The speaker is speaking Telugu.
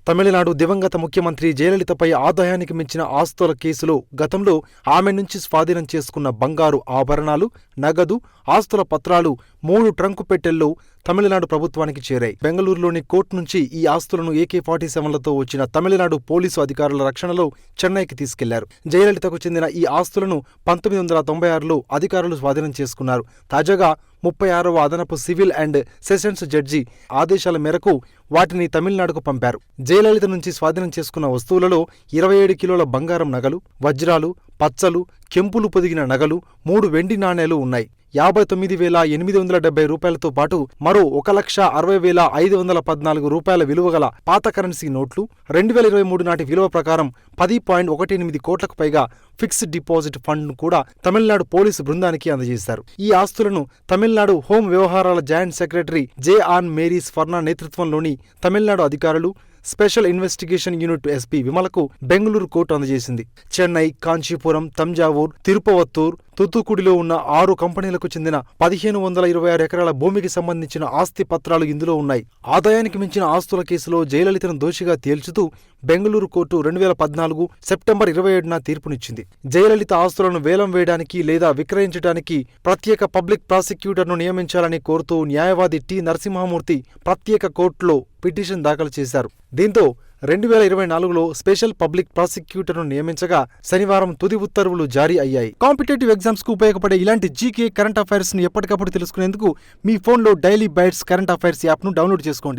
తమిళనాడు దివంగత ముఖ్యమంత్రి జయలలితపై ఆదాయానికి మించిన ఆస్తుల కేసులో గతంలో ఆమె నుంచి స్వాధీనం చేసుకున్న బంగారు ఆభరణాలు, నగదు, ఆస్తుల పత్రాలు 3 ట్రంకు పెట్టెల్లో తమిళనాడు ప్రభుత్వానికి చేరాయి. బెంగళూరులోని కోర్టు నుంచి ఈ ఆస్తులను AK-47లతో వచ్చిన తమిళనాడు పోలీసు అధికారుల రక్షణలో చెన్నైకి తీసుకెళ్లారు. జయలలితకు చెందిన ఈ ఆస్తులను 1996లో అధికారులు స్వాధీనం చేసుకున్నారు. తాజాగా 36వ అదనపు సివిల్ అండ్ సెషన్స్ జడ్జి ఆదేశాల మేరకు వాటిని తమిళనాడుకు పంపారు. జయలలిత నుంచి స్వాధీనం చేసుకున్న వస్తువులలో 27 కిలోల బంగారం నగలు, వజ్రాలు, పచ్చలు, కెంపులు పొదిగిన నగలు, 3 వెండి నాణేలు ఉన్నాయి. 59,870 రూపాయలతో పాటు మరో 1,60,514 రూపాయల విలువగల పాత కరెన్సీ నోట్లు, 2023 నాటి విలువ ప్రకారం 10.18 కోట్లకు పైగా ఫిక్స్డ్ డిపాజిట్ ఫండ్ను కూడా తమిళనాడు పోలీసు బృందానికి అందజేశారు. ఈ ఆస్తులను తమిళనాడు హోం వ్యవహారాల జాయింట్ సెక్రటరీ జే.ఆన్ మేరీస్ ఫర్నా నేతృత్వంలోని తమిళనాడు అధికారులు, స్పెషల్ ఇన్వెస్టిగేషన్ యూనిట్ ఎస్పీ విమలకు బెంగళూరు కోర్టు అందజేసింది. చెన్నై, కాంచీపురం, తంజావూర్, తిరుపవత్తూర్, తుతుకుడిలో ఉన్న 6 కంపెనీలకు చెందిన 1526 ఎకరాల భూమికి సంబంధించిన ఆస్తి పత్రాలు ఇందులో ఉన్నాయి. ఆదాయానికి మించిన ఆస్తుల కేసులో జయలలితను దోషిగా తేల్చుతూ బెంగళూరు కోర్టు 2014 సెప్టెంబర్ 27న తీర్పునిచ్చింది. జయలలిత ఆస్తులను వేలం వేయడానికి లేదా విక్రయించడానికి ప్రత్యేక పబ్లిక్ ప్రాసిక్యూటర్ను నియమించాలని కోరుతూ న్యాయవాది టి. నరసింహమూర్తి ప్రత్యేక కోర్టులో పిటిషన్ దాఖలు చేశారు. దీంతో 2024లో స్పెషల్ పబ్లిక్ ప్రాసిక్యూటర్ను నియమించగా శనివారం తుది ఉత్తర్వులు జారీ అయ్యాయి. కాంపిటేటివ్ ఎగ్జామ్స్ కు ఉపయోగపడే ఇలాంటి జీకే కరెంట్ అఫైర్స్ ను ఎప్పటికప్పుడు తెలుసుకునేందుకు మీ ఫోన్లో డైలీ బైట్స్ కరెంట్ అఫైర్స్ యాప్ను డౌన్లోడ్ చేసుకోండి.